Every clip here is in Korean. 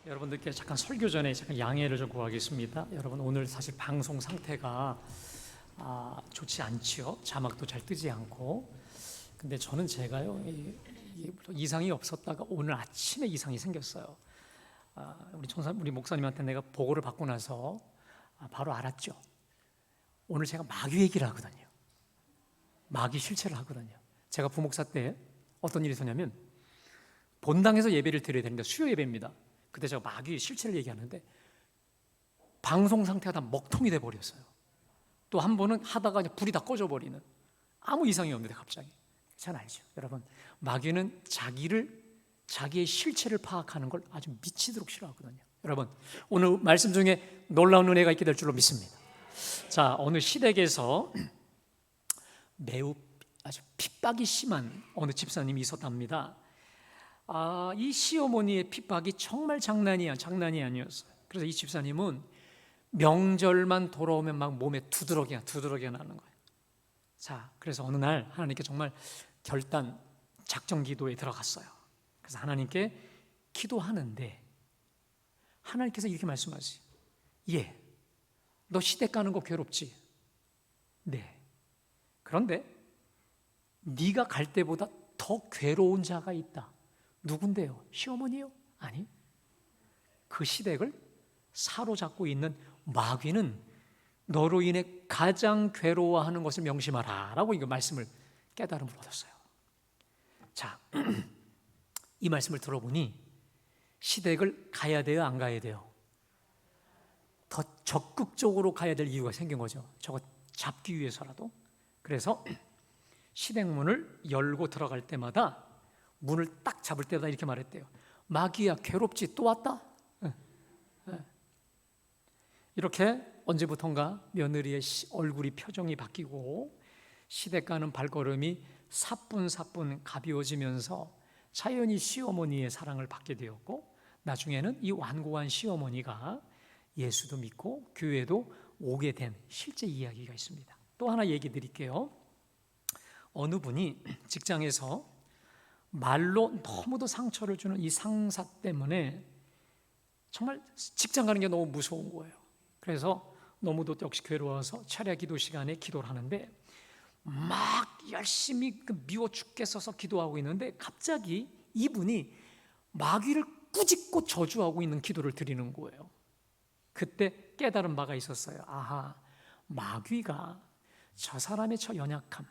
여러분들께 잠깐 설교 전에 잠깐 양해를 좀 구하겠습니다. 여러분 오늘 사실 방송 상태가 좋지 않지요. 자막도 잘 뜨지 않고. 근데 저는 제가요 이상이 없었다가 오늘 아침에 이상이 생겼어요. 우리 목사님한테 내가 보고를 받고 나서 바로 알았죠. 오늘 제가 마귀 얘기를 하거든요. 마귀 실체를 하거든요. 제가 부목사 때 어떤 일이 있었냐면 본당에서 예배를 드려야 되는데 수요 예배입니다. 그때 제가 마귀의 실체를 얘기하는데 방송 상태가 다 먹통이 돼버렸어요. 또 한 번은 하다가 그냥 불이 다 꺼져버리는, 아무 이상이 없는데 갑자기. 잘 알죠 여러분, 마귀는 자기의 실체를 파악하는 걸 아주 미치도록 싫어하거든요. 여러분 오늘 말씀 중에 놀라운 은혜가 있게 될 줄로 믿습니다. 자, 어느 시댁에서 매우 아주 핍박이 심한 어느 집사님이 있었답니다. 이 시어머니의 핍박이 정말 장난이 아니었어요. 그래서 이 집사님은 명절만 돌아오면 막 몸에 두드러기가 나는 거예요. 자, 그래서 어느 날 하나님께 정말 결단 작정 기도에 들어갔어요. 그래서 하나님께 기도하는데 하나님께서 이렇게 말씀하세요. 너 시댁 가는 거 괴롭지? 네. 그런데 네가 갈 때보다 더 괴로운 자가 있다. 누군데요? 시어머니요? 아니, 그 시댁을 사로잡고 있는 마귀는 너로 인해 가장 괴로워하는 것을 명심하라 라고 이거 말씀을 깨달음을 얻었어요. 자, 이 말씀을 들어보니 시댁을 가야 돼요, 안 가야 돼요? 더 적극적으로 가야 될 이유가 생긴 거죠. 저거 잡기 위해서라도. 그래서 시댁 문을 열고 들어갈 때마다 문을 딱 잡을 때마다 이렇게 말했대요. 마귀야, 괴롭지? 또 왔다? 이렇게 언제부턴가 며느리의 얼굴이 표정이 바뀌고 시댁 가는 발걸음이 사뿐사뿐 가벼워지면서 자연히 시어머니의 사랑을 받게 되었고, 나중에는 이 완고한 시어머니가 예수도 믿고 교회도 오게 된 실제 이야기가 있습니다. 또 하나 얘기 드릴게요. 어느 분이 직장에서 말로 너무도 상처를 주는 이 상사 때문에 정말 직장 가는 게 너무 무서운 거예요. 그래서 너무도 역시 괴로워서 차례 기도 시간에 기도를 하는데 막 열심히 미워 죽겠어서 기도하고 있는데 갑자기 이분이 마귀를 꾸짖고 저주하고 있는 기도를 드리는 거예요. 그때 깨달은 바가 있었어요. 마귀가 저 사람의 저 연약함,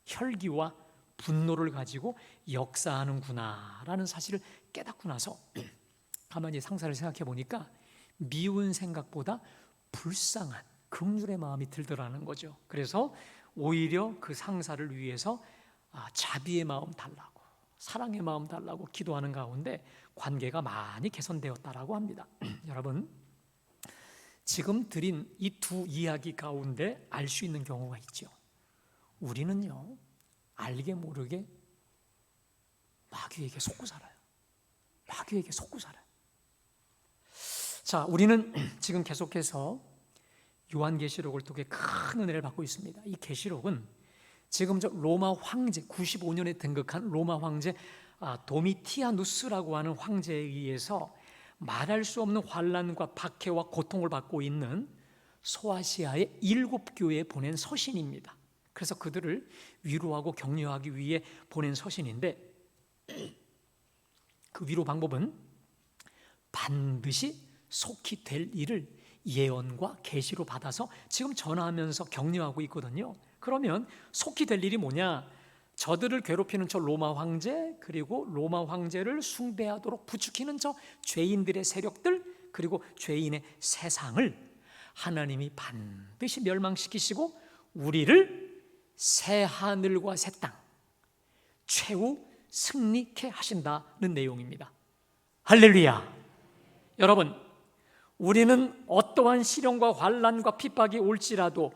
혈기와 분노를 가지고 역사하는구나 라는 사실을 깨닫고 나서 가만히 상사를 생각해 보니까 미운 생각보다 불쌍한 긍휼의 마음이 들더라는 거죠. 그래서 오히려 그 상사를 위해서 자비의 마음 달라고, 사랑의 마음 달라고 기도하는 가운데 관계가 많이 개선되었다라고 합니다. 여러분, 지금 드린 이 두 이야기 가운데 알 수 있는 경우가 있죠. 우리는요, 알게 모르게 마귀에게 속고 살아요. 마귀에게 속고 살아요. 자, 우리는 지금 계속해서 요한계시록을 통해 큰 은혜를 받고 있습니다. 이 계시록은 지금 로마 황제, 95년에 등극한 로마 황제 도미티아누스라고 하는 황제에 의해서 말할 수 없는 환난과 박해와 고통을 받고 있는 소아시아의 7교회에 보낸 서신입니다. 그래서 그들을 위로하고 격려하기 위해 보낸 서신인데, 그 위로 방법은 반드시 속히 될 일을 예언과 계시로 받아서 지금 전하면서 격려하고 있거든요. 그러면 속히 될 일이 뭐냐? 저들을 괴롭히는 저 로마 황제, 그리고 로마 황제를 숭배하도록 부추기는 저 죄인들의 세력들, 그리고 죄인의 세상을 하나님이 반드시 멸망시키시고 우리를 새 하늘과 새 땅, 최후 승리케 하신다는 내용입니다. 할렐루야. 여러분, 우리는 어떠한 시련과 환난과 핍박이 올지라도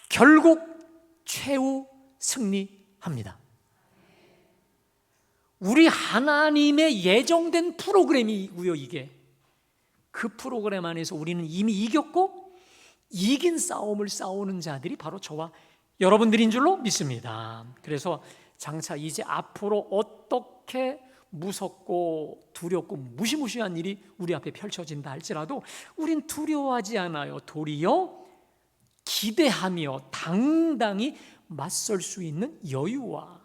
결국 최후 승리합니다. 우리 하나님의 예정된 프로그램이고요. 이게 그 프로그램 안에서 우리는 이미 이겼고, 이긴 싸움을 싸우는 자들이 바로 저와 여러분들인 줄로 믿습니다. 그래서 장차 이제 앞으로 어떻게 무섭고 두렵고 무시무시한 일이 우리 앞에 펼쳐진다 할지라도 우린 두려워하지 않아요. 도리어 기대하며 당당히 맞설 수 있는 여유와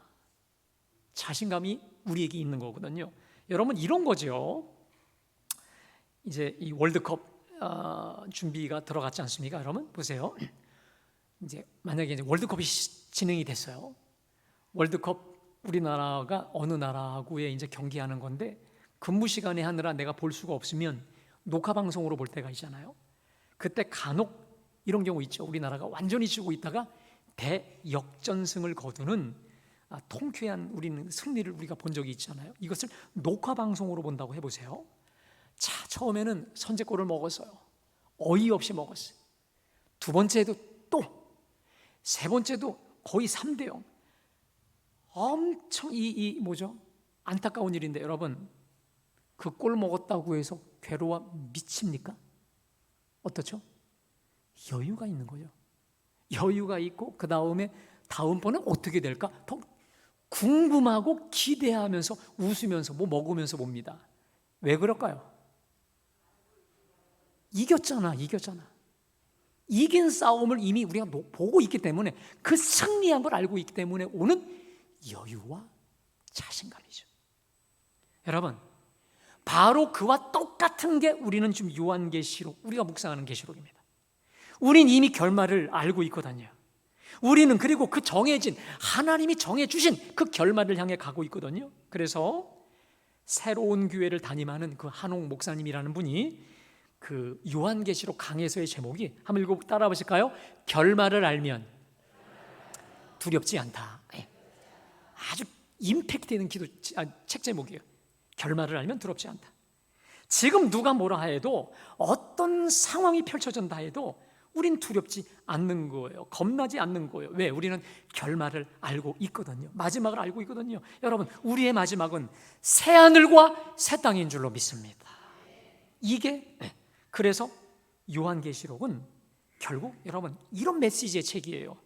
자신감이 우리에게 있는 거거든요. 여러분, 이런 거죠. 이제 이 월드컵 준비가 들어갔지 않습니까? 여러분 보세요. 이제 만약에 이제 월드컵이 진행이 됐어요. 월드컵 우리나라가 어느 나라하고의 이제 경기하는 건데 근무 시간에 하느라 내가 볼 수가 없으면 녹화 방송으로 볼 때가 있잖아요. 그때 간혹 이런 경우 있죠. 우리나라가 완전히 지고 있다가 대역전승을 거두는 통쾌한 우리는 승리를 우리가 본 적이 있잖아요. 이것을 녹화 방송으로 본다고 해보세요. 자, 처음에는 선제골을 먹었어요. 어이없이 먹었어요. 두 번째도 또, 세 번째도 거의 3대0. 엄청 뭐죠? 안타까운 일인데 여러분, 그 골 먹었다고 해서 괴로워 미칩니까? 어떻죠? 여유가 있는 거죠. 여유가 있고 그 다음에 다음번은 어떻게 될까? 더 궁금하고 기대하면서 웃으면서 뭐 먹으면서 봅니다. 왜 그럴까요? 이겼잖아. 이긴 싸움을 이미 우리가 보고 있기 때문에 그 승리한 걸 알고 있기 때문에 오는 여유와 자신감이죠. 여러분, 바로 그와 똑같은 게 우리는 지금 요한계시록, 우리가 묵상하는 계시록입니다. 우린 이미 결말을 알고 있거든요. 우리는 그리고 그 정해진, 하나님이 정해주신 그 결말을 향해 가고 있거든요. 그래서 새로운 교회를 담임하는 그 한옥 목사님이라는 분이 그 요한계시록 강해서의 제목이 한번 읽어 따라 보실까요? 결말을 알면 두렵지 않다. 아주 임팩트 있는 책 제목이에요. 결말을 알면 두렵지 않다. 지금 누가 뭐라 해도 어떤 상황이 펼쳐진다 해도 우린 두렵지 않는 거예요. 겁나지 않는 거예요. 왜? 우리는 결말을 알고 있거든요. 마지막을 알고 있거든요. 여러분, 우리의 마지막은 새하늘과 새 땅인 줄로 믿습니다. 이게 그래서 요한계시록은 결국 여러분 이런 메시지의 책이에요.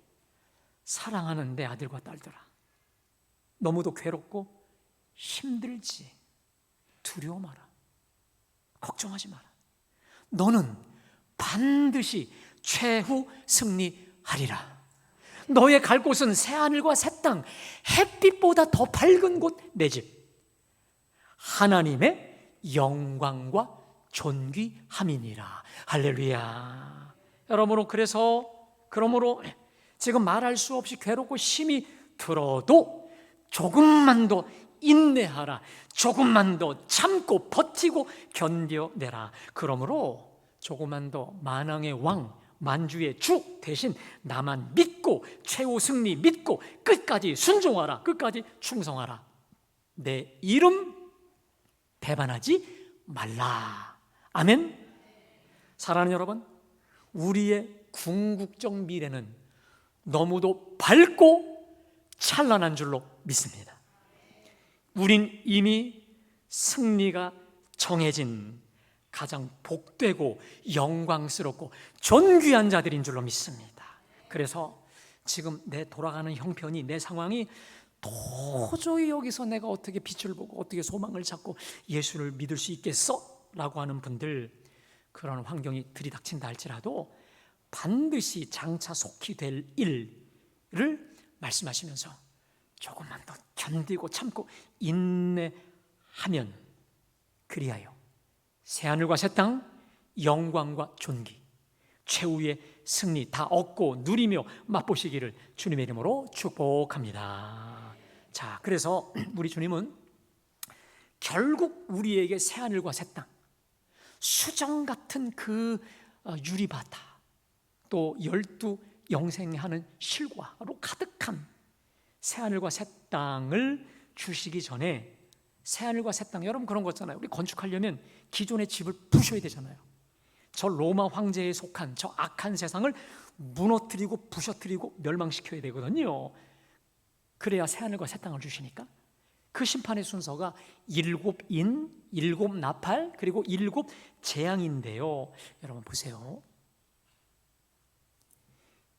사랑하는 내 아들과 딸들아, 너무도 괴롭고 힘들지 두려워 마라. 걱정하지 마라. 너는 반드시 최후 승리하리라. 너의 갈 곳은 새하늘과 새 땅, 햇빛보다 더 밝은 곳 내 집, 하나님의 영광과 존귀함이니라. 할렐루야. 여러분, 그러므로 지금 말할 수 없이 괴롭고 힘이 들어도 조금만 더 인내하라. 조금만 더 참고 버티고 견뎌내라. 그러므로 조금만 더 만왕의 왕, 만주의 주 대신 나만 믿고 최후 승리 믿고 끝까지 순종하라. 끝까지 충성하라. 내 이름 배반하지 말라. 아멘. 사랑하는 여러분, 우리의 궁극적 미래는 너무도 밝고 찬란한 줄로 믿습니다. 우린 이미 승리가 정해진 가장 복되고 영광스럽고 존귀한 자들인 줄로 믿습니다. 그래서 지금 내 돌아가는 형편이, 내 상황이 도저히 여기서 내가 어떻게 빛을 보고 어떻게 소망을 찾고 예수를 믿을 수 있겠어? 라고 하는 분들, 그런 환경이 들이닥친다 할지라도 반드시 장차 속히 될 일을 말씀하시면서 조금만 더 견디고 참고 인내하면 그리하여 새하늘과 새 땅, 영광과 존귀, 최후의 승리 다 얻고 누리며 맛보시기를 주님의 이름으로 축복합니다. 자, 그래서 우리 주님은 결국 우리에게 새하늘과 새 땅, 수정 같은 그 유리바다, 또 12 영생하는 실과로 가득한 새하늘과 새 땅을 주시기 전에, 새하늘과 새 땅, 여러분 그런 거 있잖아요. 우리 건축하려면 기존의 집을 부셔야 되잖아요. 저 로마 황제에 속한 저 악한 세상을 무너뜨리고 부셔뜨리고 멸망시켜야 되거든요. 그래야 새하늘과 새 땅을 주시니까 그 심판의 순서가 7인, 7 나팔, 그리고 7 재앙인데요. 여러분 보세요.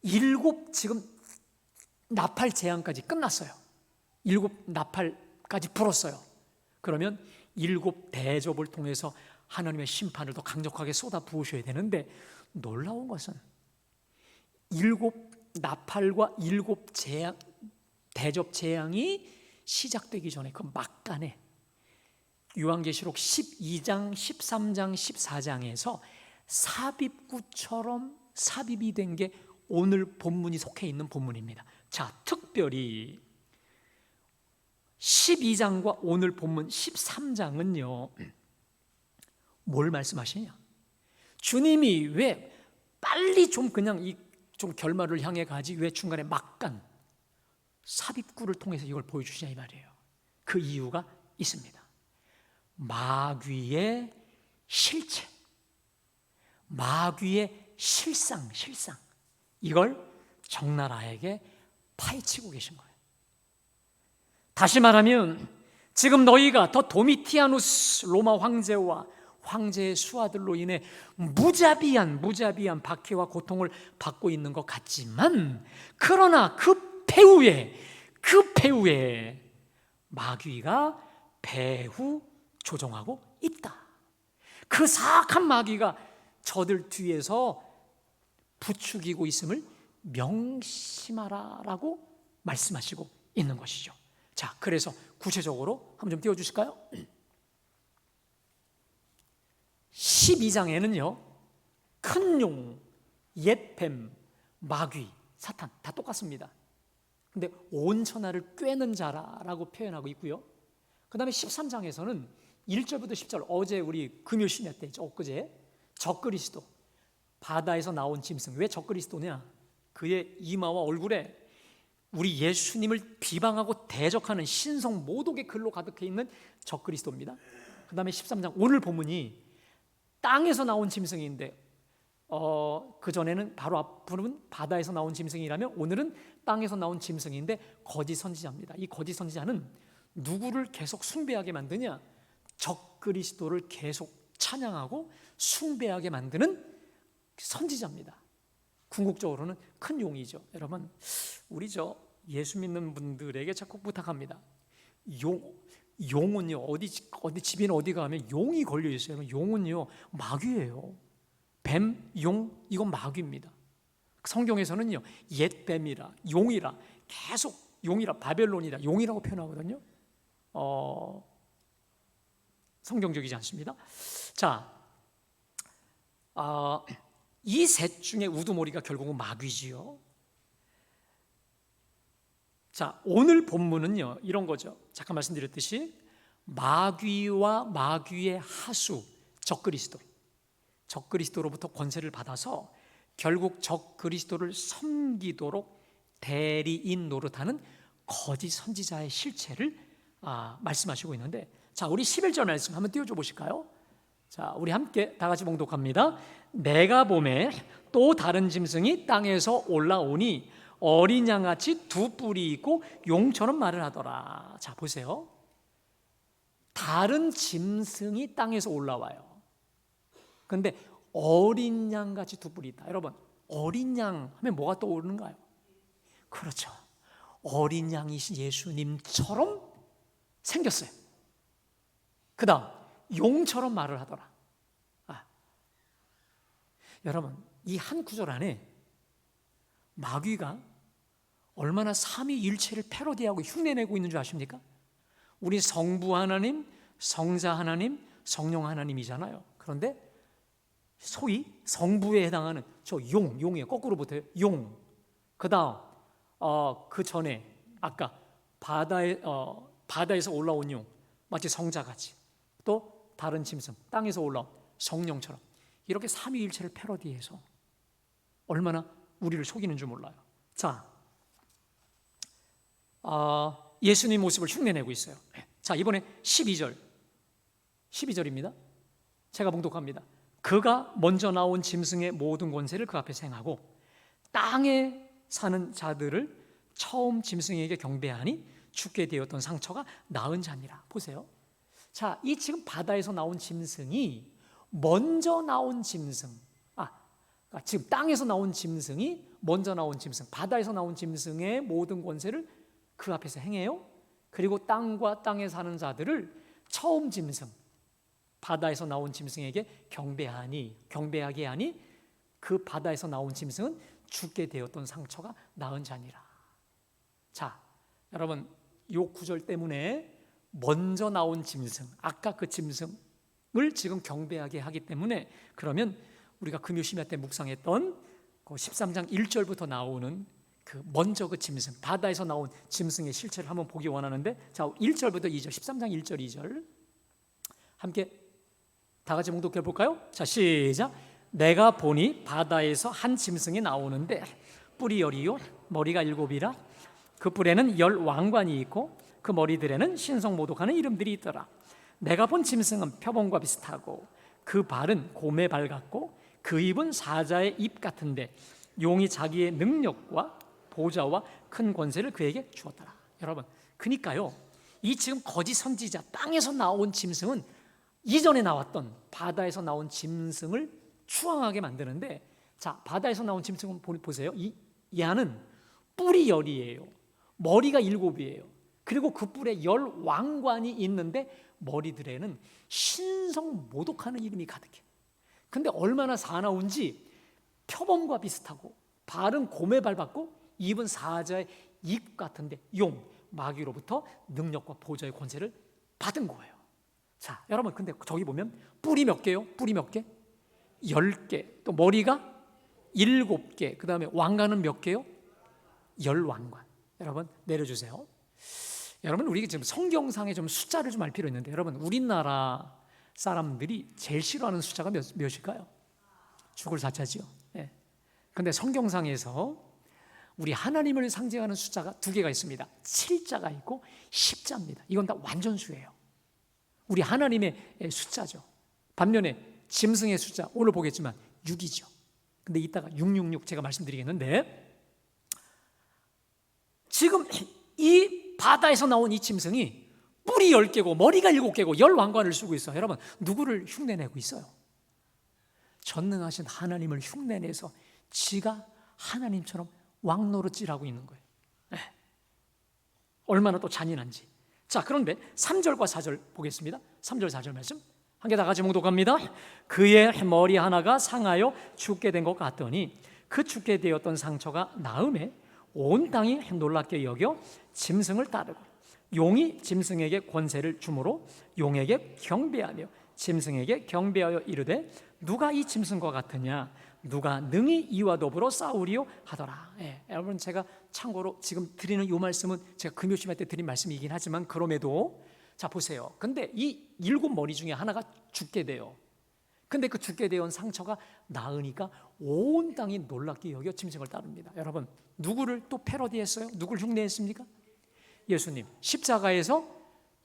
7 지금 나팔 재앙까지 끝났어요. 7 나팔까지 불었어요. 그러면 7대접을 통해서 하나님의 심판을 더 강력하게 쏟아 부으셔야 되는데, 놀라운 것은 7나팔과 7대접 재앙이 시작되기 전에 그 막간에 요한계시록 12장, 13장, 14장에서 삽입구처럼 삽입이 된 게 오늘 본문이 속해 있는 본문입니다. 자, 특별히 12장과 오늘 본문 13장은요 뭘 말씀하시냐? 주님이 왜 빨리 좀 그냥 좀 결말을 향해 가지 왜 중간에 막간 삽입구를 통해서 이걸 보여주시냐 이 말이에요. 그 이유가 있습니다. 마귀의 실체, 마귀의 실상 이걸 적나라하게 파헤치고 계신 거예요. 다시 말하면 지금 너희가 더 도미티아누스 로마 황제와 황제의 수하들로 인해 무자비한 박해와 고통을 받고 있는 것 같지만, 그러나 그 배후에 마귀가 배후 조종하고 있다. 그 사악한 마귀가 저들 뒤에서 부추기고 있음을 명심하라라고 말씀하시고 있는 것이죠. 자, 그래서 구체적으로 한번 좀 띄워주실까요? 12장에는요 큰 용, 옛뱀, 마귀, 사탄 다 똑같습니다. 근데 온 천하를 꿰는 자라라고 표현하고 있고요. 그 다음에 13장에서는 1절부터 10절, 어제 우리 금요 신야 때 엊그제 적그리스도, 바다에서 나온 짐승. 왜 적그리스도냐? 그의 이마와 얼굴에 우리 예수님을 비방하고 대적하는 신성 모독의 글로 가득해 있는 적그리스도입니다. 그 다음에 13장 오늘 본문이 땅에서 나온 짐승인데, 그전에는 바로 앞부분은 바다에서 나온 짐승이라면 오늘은 땅에서 나온 짐승인데 거짓 선지자입니다. 이 거짓 선지자는 누구를 계속 숭배하게 만드냐? 적그리스도를 계속 찬양하고 숭배하게 만드는 선지자입니다. 궁극적으로는 큰 용이죠. 여러분, 우리 예수 믿는 분들에게 자꾸 부탁합니다. 용은요 어디 집이나 어디 가면 용이 걸려 있어요. 용은요 마귀예요. 뱀, 용 이건 마귀입니다. 성경에서는요 옛뱀이라, 용이라, 계속 용이라, 바벨론이라 용이라고 표현하거든요. 성경적이지 않습니다. 자, 이 셋 중에 우두머리가 결국은 마귀지요. 자, 오늘 본문은요 이런 거죠. 잠깐 말씀드렸듯이 마귀와 마귀의 하수 적그리스도로부터 권세를 받아서 결국 적그리스도를 섬기도록 대리인 노릇하는 거짓 선지자의 실체를 말씀하시고 있는데, 자, 우리 11절 말씀 한번 띄워줘 보실까요? 자, 우리 함께 다 같이 봉독합니다. 내가 보매 또 다른 짐승이 땅에서 올라오니 어린 양같이 두 뿔이 있고 용처럼 말을 하더라. 자, 보세요. 다른 짐승이 땅에서 올라와요. 그런데 어린 양같이 두 뿔이 있다. 여러분, 어린 양 하면 뭐가 떠오르는가요? 그렇죠. 어린 양이신 예수님처럼 생겼어요. 그 다음 용처럼 말을 하더라. 여러분, 이 한 구절 안에 마귀가 얼마나 삼위일체를 패러디하고 흉내내고 있는 줄 아십니까? 우리 성부 하나님, 성자 하나님, 성령 하나님이잖아요. 그런데 소위 성부에 해당하는 저 용이에요. 거꾸로 붙어요. 용. 그 다음 그 전에 아까 바다에서 올라온 용, 마치 성자같이, 또 다른 짐승, 땅에서 올라온 성령처럼, 이렇게 삼위일체를 패러디해서 얼마나 우리를 속이는 줄 몰라요. 자, 예수님 모습을 흉내내고 있어요. 자, 이번에 12절입니다. 제가 봉독합니다. 그가 먼저 나온 짐승의 모든 권세를 그 앞에서 행하고 땅에 사는 자들을 처음 짐승에게 경배하니 죽게 되었던 상처가 나은 자니라. 보세요. 자, 이 지금 바다에서 나온 짐승이 먼저 나온 짐승, 지금 땅에서 나온 짐승이 먼저 나온 짐승, 바다에서 나온 짐승의 모든 권세를 그 앞에서 행해요. 그리고 땅과 땅에 사는 자들을 처음 짐승, 바다에서 나온 짐승에게 경배하게 하니 그 바다에서 나온 짐승은 죽게 되었던 상처가 나은 자니라. 자, 여러분, 이 구절 때문에 먼저 나온 짐승, 아까 그 짐승을 지금 경배하게 하기 때문에, 그러면 우리가 금요 심야 때 묵상했던 그 13장 1절부터 나오는 그 먼저 그 짐승, 바다에서 나온 짐승의 실체를 한번 보기 원하는데, 자, 1절부터 2절, 13장 1절 2절 함께 다 같이 봉독해 볼까요? 자, 시작. 내가 보니 바다에서 한 짐승이 나오는데 뿔이 10이요 머리가 7이라. 그 뿔에는 10 왕관이 있고 그 머리들에는 신성모독하는 이름들이 있더라. 내가 본 짐승은 표범과 비슷하고 그 발은 곰의 발 같고 그 입은 사자의 입 같은데 용이 자기의 능력과 보좌와 큰 권세를 그에게 주었더라. 여러분, 그러니까요, 이 지금 거짓 선지자, 땅에서 나온 짐승은 이전에 나왔던 바다에서 나온 짐승을 추앙하게 만드는데, 자, 바다에서 나온 짐승은 보세요. 이 얘는 뿔이 10이에요 머리가 7이에요 그리고 그 뿔에 10 왕관이 있는데 머리들에는 신성모독하는 이름이 가득해. 근데 얼마나 사나운지, 표범과 비슷하고 발은 곰의 발 같고 입은 사자의 입 같은데 용, 마귀로부터 능력과 보좌의 권세를 받은 거예요. 자, 여러분, 근데 저기 보면 뿔이 몇 개요? 뿔이 몇 개? 10개. 또 머리가 7개. 그 다음에 왕관은 몇 개요? 10 왕관. 여러분, 내려주세요. 여러분, 우리 지금 성경상에 좀 숫자를 좀 알 필요 있는데, 여러분, 우리나라 사람들이 제일 싫어하는 숫자가 몇일까요? 죽을 4자지요. 예. 근데 성경상에서 우리 하나님을 상징하는 숫자가 2개가 있습니다. 7자가 있고 10자입니다. 이건 다 완전수예요. 우리 하나님의 숫자죠. 반면에 짐승의 숫자, 오늘 보겠지만 6이죠. 근데 이따가 666 제가 말씀드리겠는데, 지금 이 바다에서 나온 이 짐승이 뿔이 10개고 머리가 7개고 10 왕관을 쓰고 있어요. 여러분, 누구를 흉내내고 있어요? 전능하신 하나님을 흉내내서 지가 하나님처럼 왕노릇질하고 있는 거예요. 얼마나 또 잔인한지. 자, 그런데 3절과 4절 보겠습니다. 3절 4절 말씀 함께 다 같이 봉독합니다. 그의 머리 하나가 상하여 죽게 된 것 같더니 그 죽게 되었던 상처가 나음에 온 땅이 놀랍게 여겨 짐승을 따르고 용이 짐승에게 권세를 주므로 용에게 경배하며 짐승에게 경배하여 이르되 누가 이 짐승과 같으냐, 누가 능히 이와 더불어 싸우리요 하더라. 여러분, 제가 참고로 지금 드리는 이 말씀은 제가 금요 심야 때 드린 말씀이긴 하지만, 그럼에도 자, 보세요. 근데 이 7 머리 중에 하나가 죽게 돼요. 근데 그 죽게 되어 상처가 나으니까 온 땅이 놀랍게 여겨 짐승을 따릅니다. 여러분, 누구를 또 패러디했어요? 누구를 흉내했습니까? 예수님, 십자가에서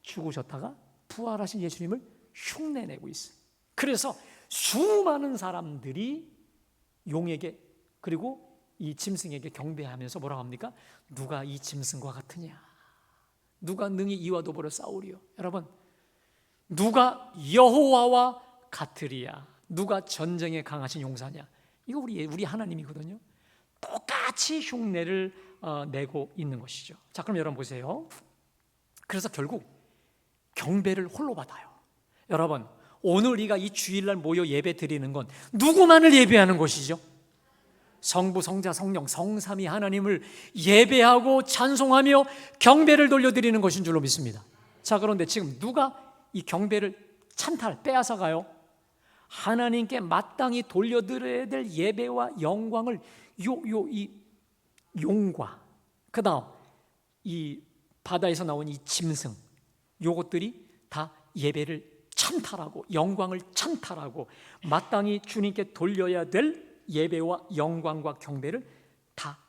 죽으셨다가 부활하신 예수님을 흉내내고 있어요. 그래서 수많은 사람들이 용에게 그리고 이 짐승에게 경배하면서 뭐라고 합니까? 누가 이 짐승과 같으냐, 누가 능히 이와 더불어 싸우리요. 여러분, 누가 여호와와 같으리야, 누가 전쟁에 강하신 용사냐, 이거 우리 하나님이거든요. 똑같이 흉내를 내고 있는 것이죠. 자, 그럼 여러분 보세요. 그래서 결국 경배를 홀로 받아요. 여러분, 오늘 우리가 이 주일날 모여 예배 드리는 건 누구만을 예배하는 것이죠? 성부, 성자, 성령, 성삼위 하나님을 예배하고 찬송하며 경배를 돌려드리는 것인 줄로 믿습니다. 자, 그런데 지금 누가 이 경배를 빼앗아가요? 하나님께 마땅히 돌려드려야 될 예배와 영광을 이 용과 그 다음 이 바다에서 나온 이 짐승, 요것들이 다 예배를 찬탈하고 영광을 찬탈하고 마땅히 주님께 돌려야 될 예배와 영광과 경배를 다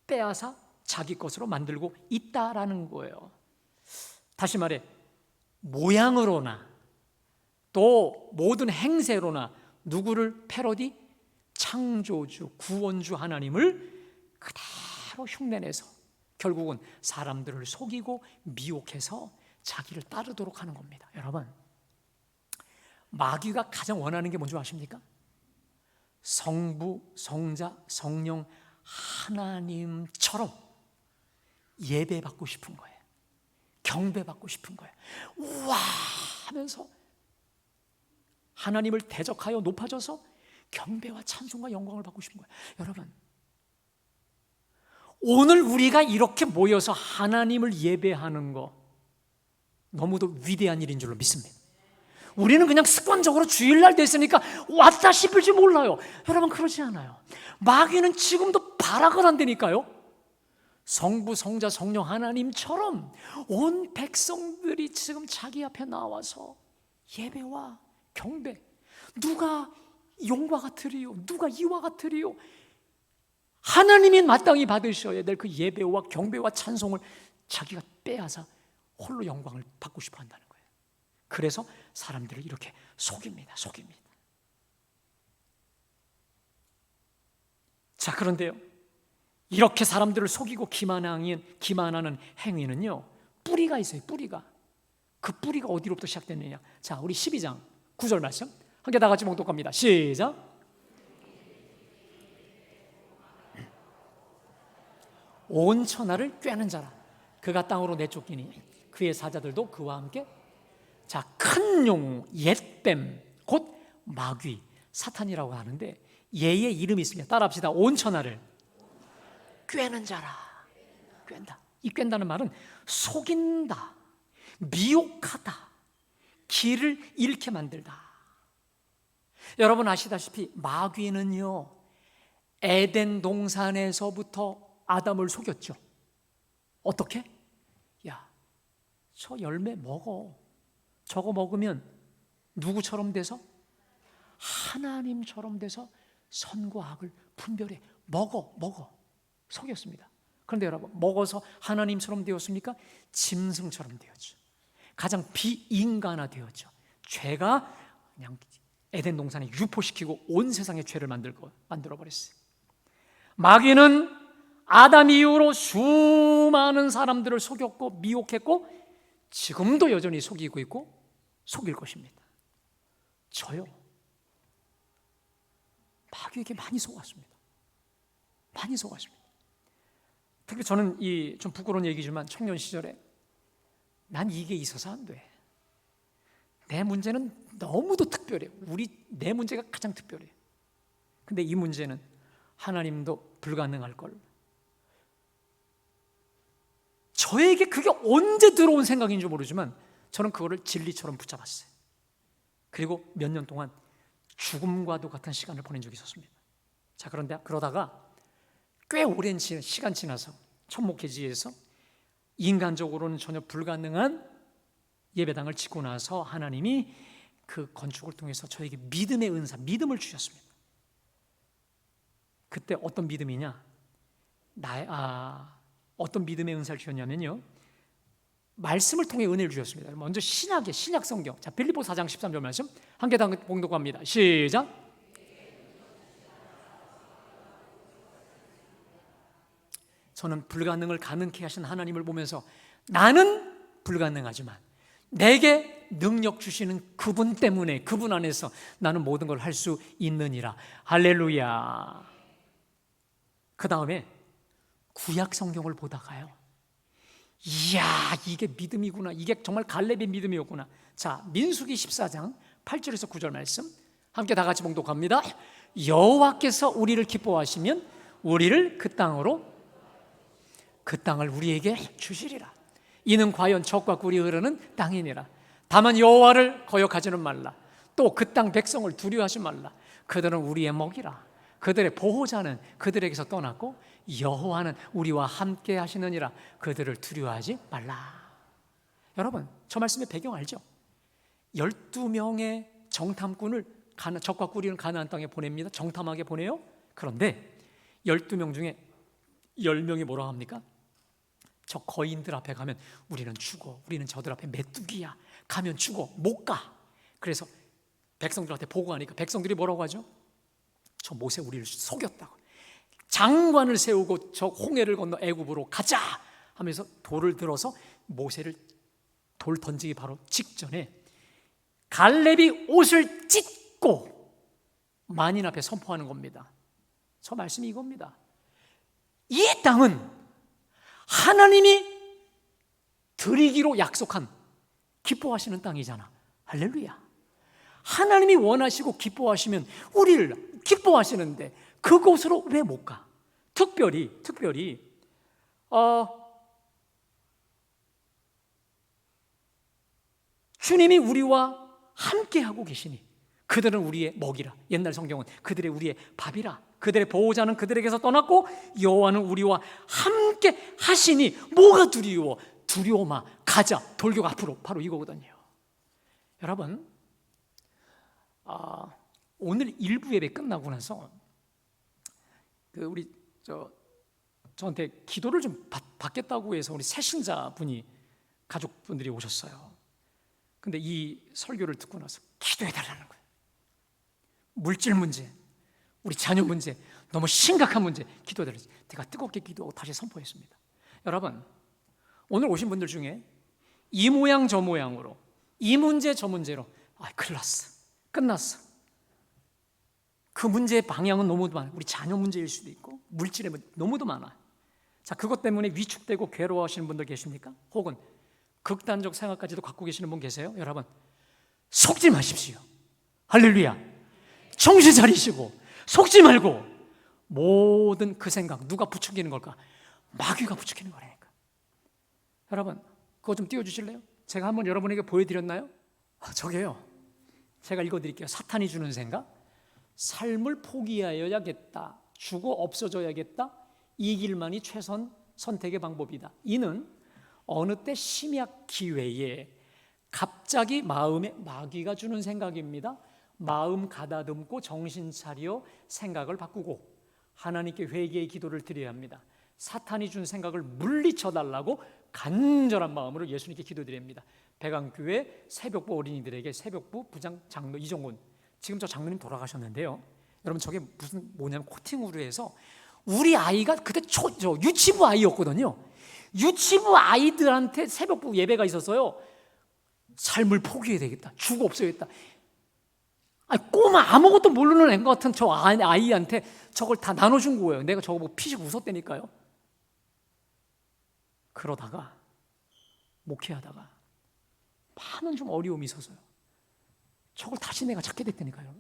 빼앗아 자기 것으로 만들고 있다라는 거예요. 다시 말해, 모양으로나 또 모든 행세로나 누구를 패러디? 창조주, 구원주 하나님을 그대로 흉내내서 결국은 사람들을 속이고 미혹해서 자기를 따르도록 하는 겁니다. 여러분, 마귀가 가장 원하는 게 뭔지 아십니까? 성부, 성자, 성령 하나님처럼 예배받고 싶은 거예요. 경배받고 싶은 거예요. 와, 하면서 하나님을 대적하여 높아져서 경배와 찬송과 영광을 받고 싶은 거예요. 여러분, 오늘 우리가 이렇게 모여서 하나님을 예배하는 거 너무도 위대한 일인 줄로 믿습니다. 우리는 그냥 습관적으로 주일날 됐으니까 왔다 싶을지 몰라요. 여러분, 그러지 않아요. 마귀는 지금도 발악을 한다니까요. 성부, 성자, 성령 하나님처럼 온 백성들이 지금 자기 앞에 나와서 예배와 경배, 누가 용과 같으리요, 누가 이와 같으리요. 하나님이 마땅히 받으셔야 될 그 예배와 경배와 찬송을 자기가 빼앗아 홀로 영광을 받고 싶어 한다는 거예요. 그래서 사람들을 이렇게 속입니다. 자, 그런데요, 이렇게 사람들을 속이고 기만하는 행위는요, 뿌리가 있어요. 뿌리가. 그 뿌리가 어디로부터 시작됐느냐. 자, 우리 12장 9절 말씀 함께 다 같이 봉독합니다. 시작. 온 천하를 꿰는 자라. 그가 땅으로 내쫓기니 그의 사자들도 그와 함께. 자, 큰 용, 옛뱀, 곧 마귀, 사탄이라고 하는데 얘의 이름이 있습니다. 따라합시다. 온 천하를 꿰는 자라. 꿰는다. 이 꿰는다는 말은 속인다, 미혹하다, 길을 잃게 만들다. 여러분 아시다시피 마귀는요, 에덴 동산에서부터 아담을 속였죠. 어떻게? 야, 저 열매 먹어. 저거 먹으면 누구처럼 돼서? 하나님처럼 돼서 선과 악을 분별해. 먹어. 속였습니다. 그런데 여러분, 먹어서 하나님처럼 되었습니까? 짐승처럼 되었죠. 가장 비인간화 되었죠. 죄가 그냥 에덴 동산에 유포시키고 온 세상의 죄를 만들어버렸어요. 마귀는 아담 이후로 수많은 사람들을 속였고 미혹했고 지금도 여전히 속이고 있고 속일 것입니다. 저요, 마귀에게 많이 속았습니다. 특히 저는 이 좀 부끄러운 얘기지만 청년 시절에 난 이게 있어서 안 돼. 내 문제는 너무도 특별해. 내 문제가 가장 특별해. 근데 이 문제는 하나님도 불가능할 걸. 저에게 그게 언제 들어온 생각인지 모르지만 저는 그거를 진리처럼 붙잡았어요. 그리고 몇 년 동안 죽음과도 같은 시간을 보낸 적이 있었습니다. 자, 그러다가 꽤 오랜 시간 지나서 첫 목회지에서 인간적으로는 전혀 불가능한 예배당을 짓고 나서 하나님이 그 건축을 통해서 저에게 믿음의 은사, 믿음을 주셨습니다. 그때 어떤 믿음이냐? 어떤 믿음의 은사를 주셨냐면요, 말씀을 통해 은혜를 주셨습니다. 먼저 신약 성경. 자, 빌립보 4장 13절 말씀 함께 다 봉독합니다. 시작. 저는 불가능을 가능케 하신 하나님을 보면서 나는 불가능하지만 내게 능력 주시는 그분 때문에, 그분 안에서 나는 모든 걸 할 수 있느니라. 할렐루야. 그 다음에 구약 성경을 보다가요, 이야, 이게 믿음이구나. 이게 정말 갈렙의 믿음이었구나. 자, 민수기 14장 8절에서 9절 말씀 함께 다 같이 봉독합니다. 여호와께서 우리를 기뻐하시면 우리를 그 땅을 우리에게 주시리라. 이는 과연 적과 꿀이 흐르는 땅이니라. 다만 여호와를 거역하지는 말라. 또 그 땅 백성을 두려워하지 말라. 그들은 우리의 먹이라. 그들의 보호자는 그들에게서 떠났고 여호와는 우리와 함께 하시느니라. 그들을 두려워하지 말라. 여러분, 저 말씀의 배경 알죠? 12명의 정탐꾼을 적과 꿀이는 가나안 땅에 보냅니다. 정탐하게 보내요. 그런데 12명 중에 10명이 뭐라고 합니까? 저 거인들 앞에 가면 우리는 죽어. 우리는 저들 앞에 메뚜기야. 가면 죽어. 못 가. 그래서 백성들한테 보고하니까 백성들이 뭐라고 하죠? 저 모세 우리를 속였다고. 장관을 세우고 저 홍해를 건너 애굽으로 가자 하면서 돌을 들어서 모세를 돌 던지기 바로 직전에 갈렙이 옷을 찢고 만인 앞에 선포하는 겁니다. 저 말씀이 이겁니다. 이 땅은 하나님이 드리기로 약속한 기뻐하시는 땅이잖아. 할렐루야. 하나님이 원하시고 기뻐하시면 우리를 기뻐하시는데 그곳으로 왜 못 가? 특별히 주님이 우리와 함께하고 계시니 그들은 우리의 먹이라. 옛날 성경은 그들의 우리의 밥이라. 그들의 보호자는 그들에게서 떠났고 여호와는 우리와 함께 하시니 뭐가 두려워? 두려워 마. 가자. 돌격 앞으로. 바로 이거거든요. 여러분, 오늘 일부 예배 끝나고 나서 저한테 기도를 좀 받겠다고 해서 우리 새신자분이 가족분들이 오셨어요. 근데 이 설교를 듣고 나서 기도해달라는 거예요. 물질 문제, 우리 자녀 문제, 너무 심각한 문제 기도해달라고. 제가 뜨겁게 기도하고 다시 선포했습니다. 여러분, 오늘 오신 분들 중에 이 모양 저 모양으로 이 문제 저 문제로 큰일 났어, 끝났어. 그 문제의 방향은 너무도 많아요. 우리 자녀 문제일 수도 있고 물질의 문제 너무도 많아요. 자, 그것 때문에 위축되고 괴로워하시는 분들 계십니까? 혹은 극단적 생각까지도 갖고 계시는 분 계세요? 여러분, 속지 마십시오. 할렐루야. 정신 차리시고 속지 말고, 모든 그 생각 누가 부추기는 걸까? 마귀가 부추기는 거라니까. 여러분, 그거 좀 띄워주실래요? 제가 한번 여러분에게 보여드렸나요? 저게요, 제가 읽어드릴게요. 사탄이 주는 생각. 삶을 포기하여야겠다, 죽어 없어져야겠다, 이 길만이 최선 선택의 방법이다. 이는 어느 때 심약 기회에 갑자기 마음에 마귀가 주는 생각입니다. 마음 가다듬고 정신 차려 생각을 바꾸고 하나님께 회개의 기도를 드려야 합니다. 사탄이 준 생각을 물리쳐달라고 간절한 마음으로 예수님께 기도드립니다. 백안교회 새벽부 어린이들에게 새벽부 부장 장로 이종훈, 지금 저 장로님 돌아가셨는데요. 여러분, 저게 뭐냐면 코팅으로 해서 우리 아이가 그때 유치부 아이였거든요. 유치부 아이들한테 새벽부 예배가 있었어요. 삶을 포기해야 되겠다, 죽어 없어야겠다. 꼬마 아무것도 모르는 애 같은 저 아이한테 저걸 다 나눠준 거예요. 내가 저거 보고 피식 웃었다니까요. 그러다가 목회하다가 많은 좀 어려움이 있어서요, 저걸 다시 내가 찾게 됐다니까요.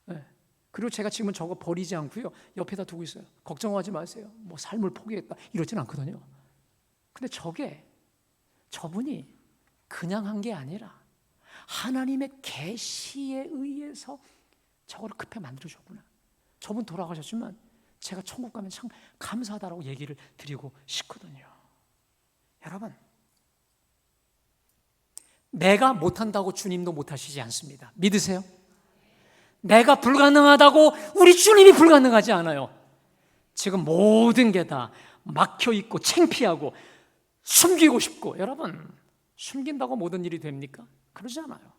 네. 그리고 제가 지금은 저거 버리지 않고요, 옆에다 두고 있어요. 걱정하지 마세요, 뭐 삶을 포기했다 이러진 않거든요. 근데 저분이 그냥 한 게 아니라 하나님의 계시에 의해서 저걸 급해 만들어줬구나. 저분 돌아가셨지만 제가 천국 가면 참 감사하다라고 얘기를 드리고 싶거든요. 여러분, 내가 못한다고 주님도 못하시지 않습니다. 믿으세요? 내가 불가능하다고 우리 주님이 불가능하지 않아요. 지금 모든 게 다 막혀있고 창피하고 숨기고 싶고, 여러분, 숨긴다고 모든 일이 됩니까? 그러지 않아요.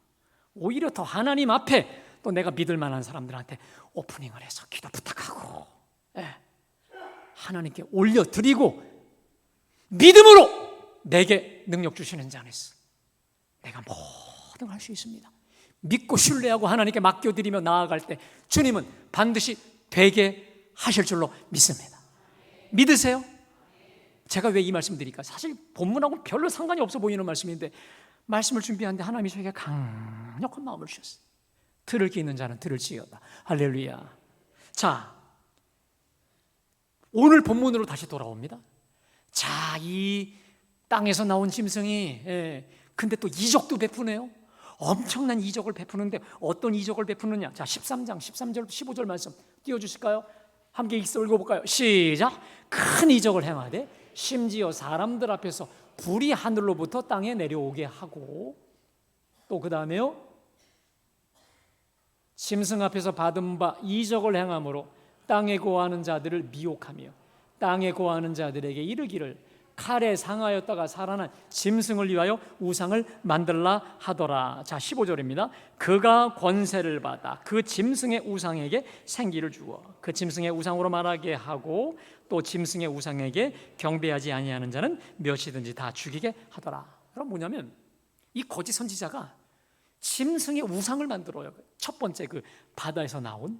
오히려 더 하나님 앞에 또 내가 믿을 만한 사람들한테 오프닝을 해서 기도 부탁하고, 하나님께 올려드리고 믿음으로 내게 능력 주시는 자 안에서 내가 모든 걸 할 수 있습니다. 믿고 신뢰하고 하나님께 맡겨드리며 나아갈 때 주님은 반드시 되게 하실 줄로 믿습니다. 믿으세요? 제가 왜 이 말씀 드릴까? 사실 본문하고 별로 상관이 없어 보이는 말씀인데, 말씀을 준비하는데 하나님이 저에게 강력한 마음을 주셨어요. 들을 게 있는 자는 들을지어다. 할렐루야. 자, 오늘 본문으로 다시 돌아옵니다. 자, 이 땅에서 나온 짐승이 근데 또 이적도 베푸네요. 엄청난 이적을 베푸는데 어떤 이적을 베푸느냐? 자, 13장 13절 15절 말씀 띄워주실까요? 함께 읽어볼까요? 시작. 큰 이적을 행하되 심지어 사람들 앞에서 불이 하늘로부터 땅에 내려오게 하고, 또 그 다음에요, 짐승 앞에서 받은 바 이적을 행함으로 땅에 거하는 자들을 미혹하며 땅에 거하는 자들에게 이르기를 칼에 상하였다가 살아난 짐승을 위하여 우상을 만들라 하더라. 자, 15절입니다. 그가 권세를 받아 그 짐승의 우상에게 생기를 주어 그 짐승의 우상으로 말하게 하고 또 짐승의 우상에게 경배하지 아니하는 자는 몇이든지 다 죽이게 하더라. 그럼 뭐냐면 이 거짓 선지자가 짐승의 우상을 만들어요. 첫 번째 그 바다에서 나온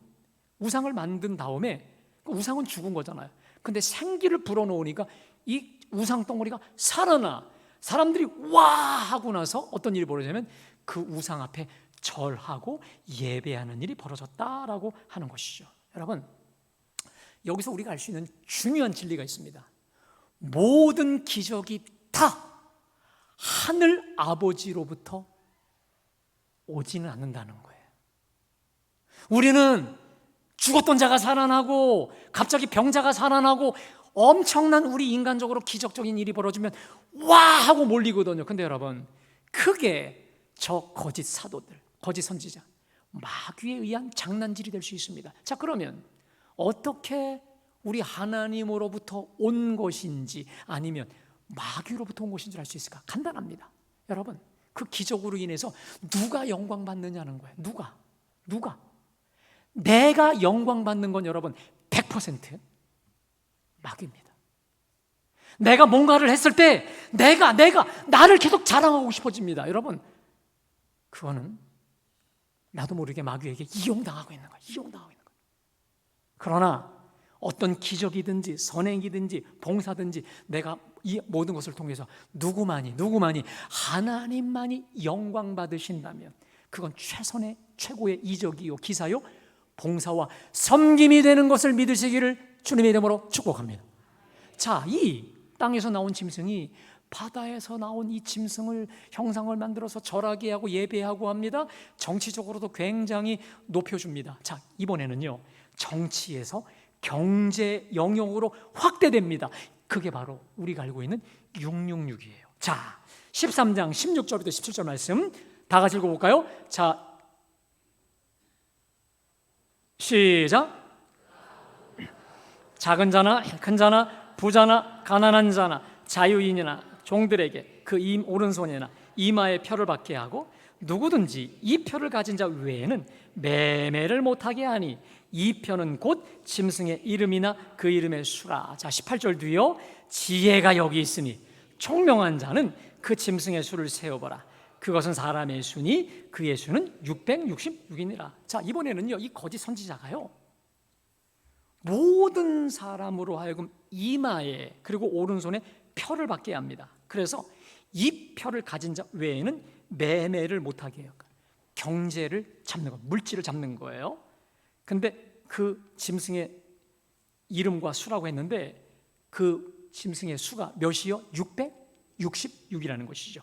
우상을 만든 다음에 그 우상은 죽은 거잖아요. 근데 생기를 불어넣으니까 이 우상 덩어리가 살아나. 사람들이 와 하고 나서 어떤 일이 벌어지냐면 그 우상 앞에 절하고 예배하는 일이 벌어졌다라고 하는 것이죠. 여러분, 여기서 우리가 알 수 있는 중요한 진리가 있습니다. 모든 기적이 다 하늘 아버지로부터 오지는 않는다는 거예요. 우리는 죽었던 자가 살아나고 갑자기 병자가 살아나고 엄청난 우리 인간적으로 기적적인 일이 벌어지면 와 하고 몰리거든요. 근데 여러분, 그게 저 거짓 사도들, 거짓 선지자, 마귀에 의한 장난질이 될 수 있습니다. 자, 그러면 어떻게 우리 하나님으로부터 온 것인지 아니면 마귀로부터 온 것인지 알 수 있을까? 간단합니다. 여러분, 그 기적으로 인해서 누가 영광 받느냐는 거예요. 누가? 내가 영광 받는 건 여러분 100% 마귀입니다. 내가 뭔가를 했을 때 내가 나를 계속 자랑하고 싶어집니다. 여러분, 그거는 나도 모르게 마귀에게 이용당하고 있는 거예요. 그러나 어떤 기적이든지 선행이든지 봉사든지 내가 이 모든 것을 통해서 누구만이 하나님만이 영광 받으신다면 그건 최고의 이적이요 기사요 봉사와 섬김이 되는 것을 믿으시기를 주님의 이름으로 축복합니다. 자, 이 땅에서 나온 짐승이 바다에서 나온 이 짐승을 형상을 만들어서 절하게 하고 예배하고 합니다. 정치적으로도 굉장히 높여줍니다. 자, 이번에는요, 정치에서 경제 영역으로 확대됩니다. 그게 바로 우리가 알고 있는 666이에요. 자, 13장 16절부터 17절 말씀 다 같이 읽어볼까요? 자, 시작. 작은 자나 큰 자나 부자나 가난한 자나 자유인이나 종들에게 그 오른손이나 이마에 표를 받게 하고 누구든지 이 표를 가진 자 외에는 매매를 못하게 하니 이 표는 곧 짐승의 이름이나 그 이름의 수라. 자, 18절 뒤요. 지혜가 여기 있으니 총명한 자는 그 짐승의 수를 세어보라. 그것은 사람의 수니 그의 수는 666이니라. 자, 이번에는요, 이 거짓 선지자가요, 모든 사람으로 하여금 이마에 그리고 오른손에 표를 받게 합니다. 그래서 이 표를 가진 자 외에는 매매를 못하게 해요. 경제를 잡는 거, 물질을 잡는 거예요. 근데 그 짐승의 이름과 수라고 했는데 그 짐승의 수가 몇이요? 666이라는 것이죠.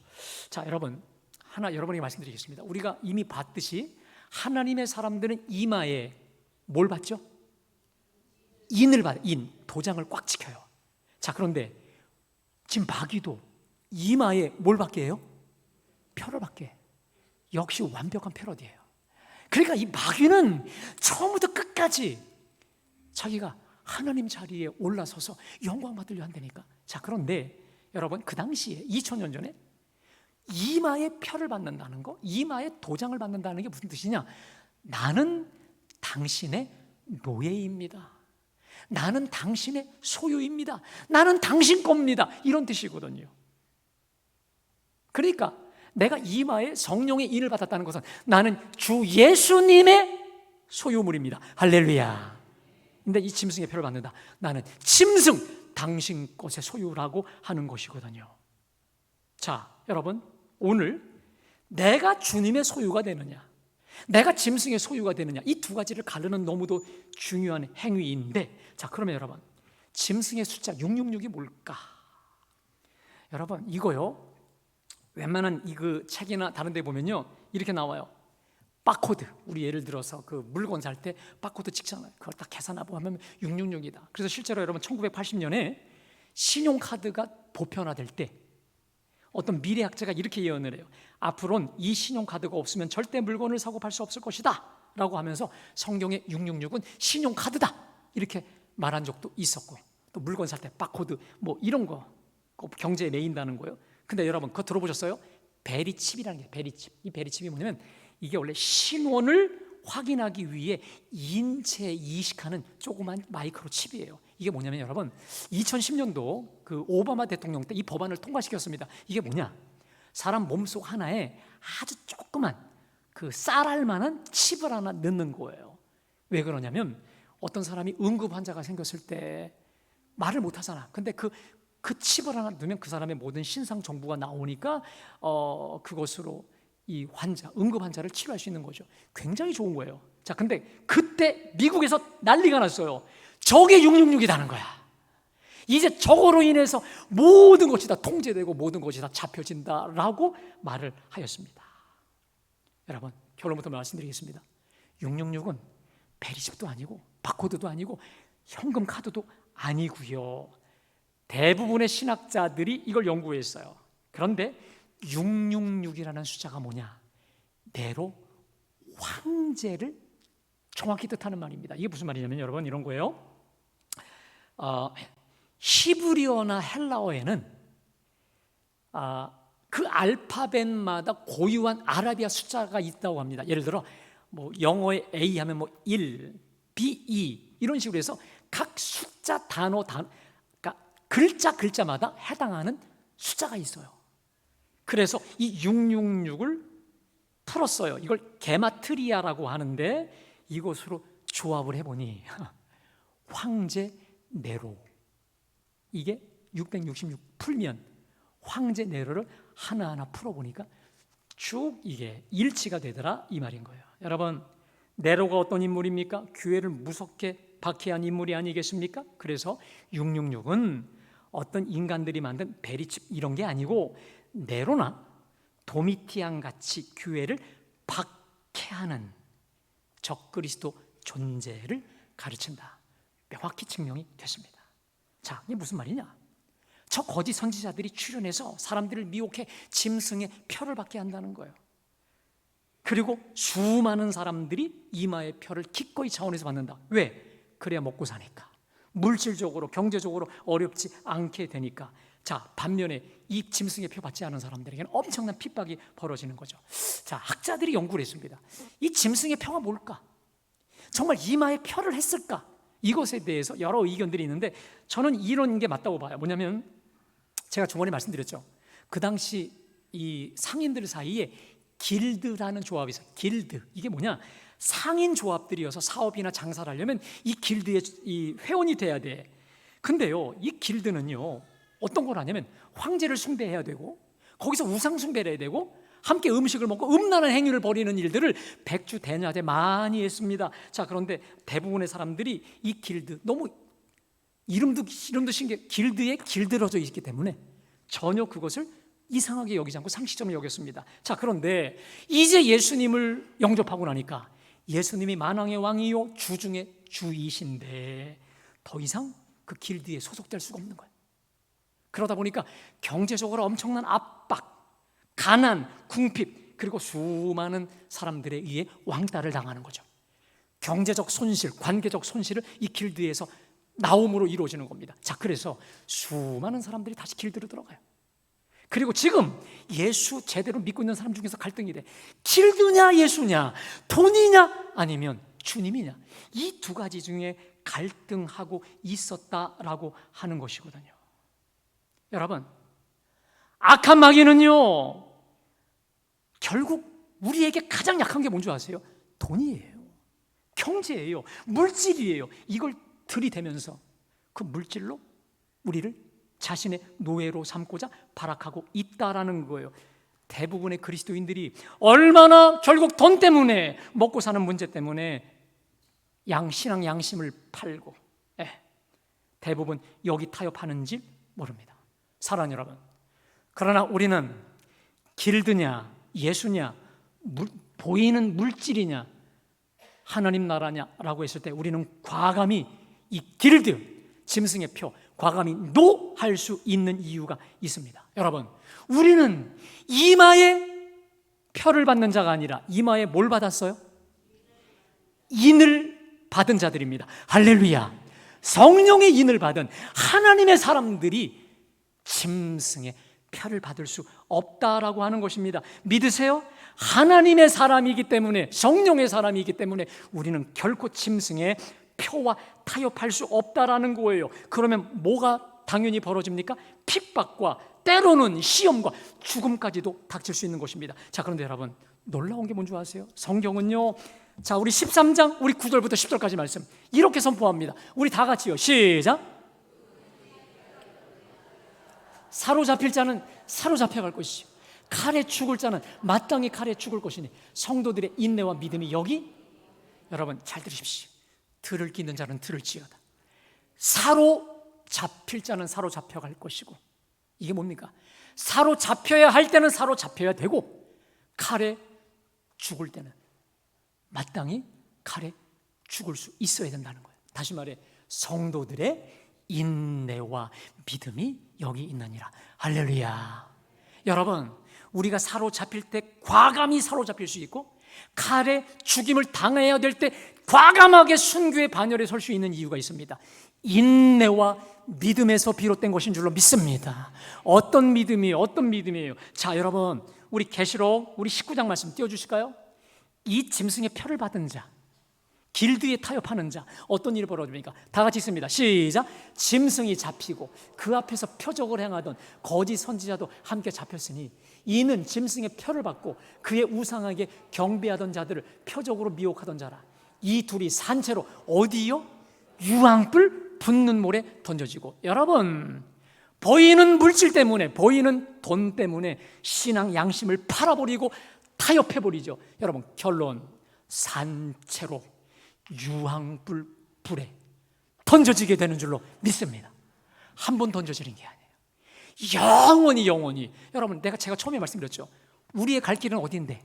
자, 여러분, 하나 여러분에게 말씀드리겠습니다. 우리가 이미 봤듯이 하나님의 사람들은 이마에 뭘 받죠? 인을 받아요. 도장을 꽉 지켜요. 자, 그런데 지금 마귀도 이마에 뭘 받게 해요? 표를 받게 해요. 역시 완벽한 패러디예요. 그러니까 이 마귀는 처음부터 끝까지 자기가 하나님 자리에 올라서서 영광 받으려 한다니까. 자, 그런데 여러분, 그 당시에 2000년 전에 이마에 표를 받는다는 거, 이마에 도장을 받는다는 게 무슨 뜻이냐? 나는 당신의 노예입니다. 나는 당신의 소유입니다. 나는 당신 겁니다. 이런 뜻이거든요. 그러니까 내가 이마에 성령의 인을 받았다는 것은 나는 주 예수님의 소유물입니다. 할렐루야. 근데 이 짐승의 표를 받는다. 나는 짐승, 당신 것의 소유라고 하는 것이거든요. 자, 여러분, 오늘 내가 주님의 소유가 되느냐, 내가 짐승의 소유가 되느냐, 이 두 가지를 가르는 너무도 중요한 행위인데, 자, 그러면 여러분, 짐승의 숫자 666이 뭘까? 여러분, 이거요, 웬만한 그 책이나 다른 데 보면요, 이렇게 나와요. 바코드. 우리 예를 들어서 그 물건 살 때 바코드 찍잖아요. 그걸 딱 계산하고 하면 666이다. 그래서 실제로 여러분 1980년에 신용카드가 보편화될 때 어떤 미래학자가 이렇게 예언을 해요. 앞으로는 이 신용카드가 없으면 절대 물건을 사고 팔 수 없을 것이다 라고 하면서 성경의 666은 신용카드다 이렇게 말한 적도 있었고, 또 물건 살 때 바코드 뭐 이런 거 경제에 매인다는 거예요. 근데 여러분, 그거 들어보셨어요? 베리칩이라는 게, 베리칩. 이 베리칩이 뭐냐면 이게 원래 신원을 확인하기 위해 인체 이식하는 조그만 마이크로칩이에요. 이게 뭐냐면 여러분, 2010년도 그 오바마 대통령 때 이 법안을 통과시켰습니다. 이게 뭐냐? 사람 몸속 하나에 아주 조그만 그 쌀알 만한 칩을 하나 넣는 거예요. 왜 그러냐면 어떤 사람이 응급 환자가 생겼을 때 말을 못 하잖아. 근데 그 칩을 하나 넣으면 그 사람의 모든 신상 정보가 나오니까 그것으로 이 환자, 응급 환자를 치료할 수 있는 거죠. 굉장히 좋은 거예요. 자, 근데 그때 미국에서 난리가 났어요. 저게 666이라는 거야. 이제 저거로 인해서 모든 것이 다 통제되고 모든 것이 다 잡혀진다라고 말을 하였습니다. 여러분, 결론부터 말씀드리겠습니다. 666은 베리집도 아니고 바코드도 아니고 현금 카드도 아니고요. 대부분의 신학자들이 이걸 연구했어요. 그런데 666이라는 숫자가 뭐냐? 네로 황제를 정확히 뜻하는 말입니다. 이게 무슨 말이냐면 여러분 이런 거예요. 히브리어나 헬라어에는 그 알파벳마다 고유한 아라비아 숫자가 있다고 합니다. 예를 들어 뭐 영어의 A 하면 뭐 1, B, 2 이런 식으로 해서 각 숫자 단어 그러니까 글자마다 해당하는 숫자가 있어요. 그래서 이 666을 풀었어요. 이걸 게마트리아라고 하는데 이것으로 조합을 해보니 황제 네로, 이게 666 풀면 황제 네로를 하나하나 풀어보니까 쭉 이게 일치가 되더라 이 말인 거예요. 여러분, 네로가 어떤 인물입니까? 교회를 무섭게 박해한 인물이 아니겠습니까? 그래서 666은 어떤 인간들이 만든 베리칩 이런 게 아니고 네로나 도미티안 같이 교회를 박해하는 적그리스도 존재를 가르친다. 명확히 증명이 됐습니다. 자, 이게 무슨 말이냐? 저 거짓 선지자들이 출현해서 사람들을 미혹해 짐승의 표를 받게 한다는 거예요. 그리고 수많은 사람들이 이마의 표를 기꺼이 차원에서 받는다. 왜? 그래야 먹고 사니까. 물질적으로, 경제적으로 어렵지 않게 되니까. 자, 반면에 이 짐승의 표 받지 않은 사람들에게는 엄청난 핍박이 벌어지는 거죠. 자, 학자들이 연구를 했습니다. 이 짐승의 표가 뭘까? 정말 이마에 표를 했을까? 이것에 대해서 여러 의견들이 있는데 저는 이런 게 맞다고 봐요. 뭐냐면 제가 저번에 말씀드렸죠. 그 당시 이 상인들 사이에 길드라는 조합이 있어요. 길드. 이게 뭐냐? 상인 조합들이어서 사업이나 장사를 하려면 이 길드의 이 회원이 돼야 돼. 근데요, 이 길드는요, 어떤 걸 하냐면 황제를 숭배해야 되고 거기서 우상 숭배를 해야 되고 함께 음식을 먹고 음란한 행위를 벌이는 일들을 백주대낮에 많이 했습니다. 자, 그런데 대부분의 사람들이 이 길드, 너무 이름도 신기해, 길드에 길들어져 있기 때문에 전혀 그것을 이상하게 여기지 않고 상식적으로 여겼습니다. 자, 그런데 이제 예수님을 영접하고 나니까 예수님이 만왕의 왕이요 주 중에 주이신데 더 이상 그 길드에 소속될 수가 없는 거예요. 그러다 보니까 경제적으로 엄청난 압박, 가난, 궁핍, 그리고 수많은 사람들에 의해 왕따를 당하는 거죠. 경제적 손실, 관계적 손실을 이 길드에서 나옴으로 이루어지는 겁니다. 자, 그래서 수많은 사람들이 다시 길드로 들어가요. 그리고 지금 예수 제대로 믿고 있는 사람 중에서 갈등이 돼. 길드냐 예수냐, 돈이냐 아니면 주님이냐, 이 두 가지 중에 갈등하고 있었다라고 하는 것이거든요. 여러분, 악한 마귀는요 결국 우리에게 가장 약한 게 뭔지 아세요? 돈이에요, 경제예요, 물질이에요. 이걸 들이대면서 그 물질로 우리를 자신의 노예로 삼고자 발악하고 있다라는 거예요. 대부분의 그리스도인들이 얼마나 결국 돈 때문에, 먹고 사는 문제 때문에 신앙 양심을 팔고 대부분 여기 타협하는지 모릅니다. 사랑하는 여러분, 그러나 우리는 길드냐 예수냐, 보이는 물질이냐 하나님 나라냐라고 했을 때 우리는 과감히 이 길드, 짐승의 표, 과감히 노 할 수 있는 이유가 있습니다. 여러분, 우리는 이마에 표를 받는 자가 아니라 이마에 뭘 받았어요? 인을 받은 자들입니다. 할렐루야. 성령의 인을 받은 하나님의 사람들이 짐승의 표를 받을 수 없다라고 하는 것입니다. 믿으세요? 하나님의 사람이기 때문에, 성령의 사람이기 때문에 우리는 결코 짐승의 표와 타협할 수 없다라는 거예요. 그러면 뭐가 당연히 벌어집니까? 핍박과 때로는 시험과 죽음까지도 닥칠 수 있는 것입니다. 자, 그런데 여러분, 놀라운 게 뭔지 아세요? 성경은요, 자, 우리 13장 우리 9절부터 10절까지 말씀 이렇게 선포합니다. 우리 다 같이요, 시작. 사로잡힐 자는 사로잡혀갈 것이요, 칼에 죽을 자는 마땅히 칼에 죽을 것이니 성도들의 인내와 믿음이 여기, 여러분 잘 들으십시오. 들을 끼는 자는 들을지어다. 사로잡힐 자는 사로잡혀갈 것이고, 이게 뭡니까? 사로잡혀야 할 때는 사로잡혀야 되고, 칼에 죽을 때는 마땅히 칼에 죽을 수 있어야 된다는 거예요. 다시 말해, 성도들의 인내와 믿음이 여기 있느니라. 할렐루야. 여러분, 우리가 사로잡힐 때 과감히 사로잡힐 수 있고, 칼에 죽임을 당해야 될 때 과감하게 순교의 반열에 설 수 있는 이유가 있습니다. 인내와 믿음에서 비롯된 것인 줄로 믿습니다. 어떤 믿음이에요? 자, 여러분, 우리 계시록 우리 19장 말씀 띄워주실까요? 이 짐승의 표를 받은 자, 길드에 타협하는 자, 어떤 일이 벌어집니까? 다 같이 있습니다. 시작. 짐승이 잡히고 그 앞에서 표적을 행하던 거짓 선지자도 함께 잡혔으니 이는 짐승의 표를 받고 그의 우상에게 경배하던 자들을 표적으로 미혹하던 자라. 이 둘이 산채로 어디요? 유황불 붙는 물에 던져지고. 여러분, 보이는 물질 때문에, 보이는 돈 때문에 신앙 양심을 팔아버리고 타협해버리죠. 여러분, 결론, 산채로 유황불 불에 던져지게 되는 줄로 믿습니다. 한 번 던져지는 게 아니에요. 영원히. 여러분, 제가 처음에 말씀드렸죠. 우리의 갈 길은 어디인데?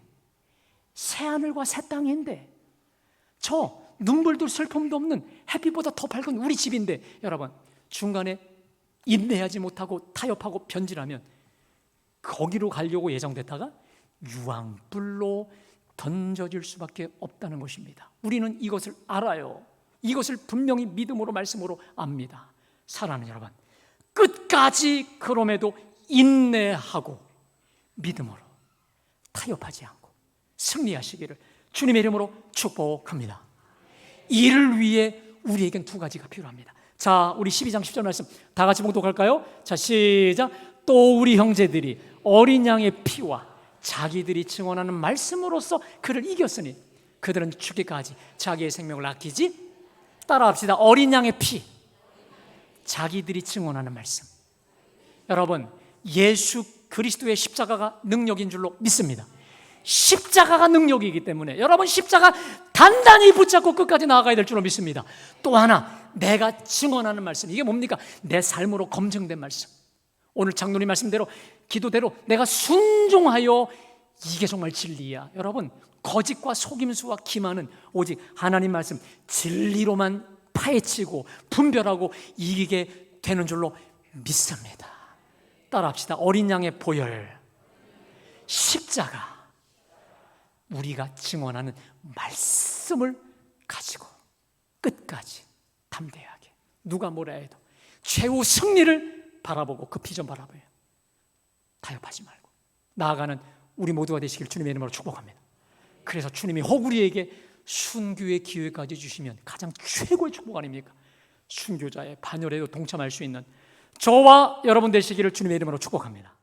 새하늘과 새 땅인데, 저 눈물도 슬픔도 없는 햇빛보다 더 밝은 우리 집인데, 여러분, 중간에 인내하지 못하고 타협하고 변질하면 거기로 가려고 예정됐다가 유황불로 던져질 수밖에 없다는 것입니다. 우리는 이것을 알아요. 이것을 분명히 믿음으로 말씀으로 압니다. 사랑하는 여러분, 끝까지 그럼에도 인내하고 믿음으로 타협하지 않고 승리하시기를 주님의 이름으로 축복합니다. 이를 위해 우리에겐 두 가지가 필요합니다. 자, 우리 12장 10절 말씀 다 같이 봉독할까요? 자, 시작. 또 우리 형제들이 어린 양의 피와 자기들이 증언하는 말씀으로써 그를 이겼으니 그들은 죽기까지 자기의 생명을 아끼지. 따라합시다. 어린 양의 피, 자기들이 증언하는 말씀. 여러분, 예수 그리스도의 십자가가 능력인 줄로 믿습니다. 십자가가 능력이기 때문에 여러분, 십자가 단단히 붙잡고 끝까지 나아가야 될 줄로 믿습니다. 또 하나, 내가 증언하는 말씀. 이게 뭡니까? 내 삶으로 검증된 말씀. 오늘 장로님 말씀대로, 기도대로 내가 순종하여, 이게 정말 진리야. 여러분, 거짓과 속임수와 기만은 오직 하나님 말씀 진리로만 파헤치고 분별하고 이기게 되는 줄로 믿습니다. 따라합시다. 어린 양의 보혈, 십자가, 우리가 증언하는 말씀을 가지고 끝까지 담대하게, 누가 뭐라 해도 최후 승리를 바라보고 그 비전 바라봐요. 타협하지 말고 나아가는 우리 모두가 되시길 주님의 이름으로 축복합니다. 그래서 주님이 혹 우리에게 순교의 기회까지 주시면 가장 최고의 축복 아닙니까? 순교자의 반열에도 동참할 수 있는 저와 여러분 되시기를 주님의 이름으로 축복합니다.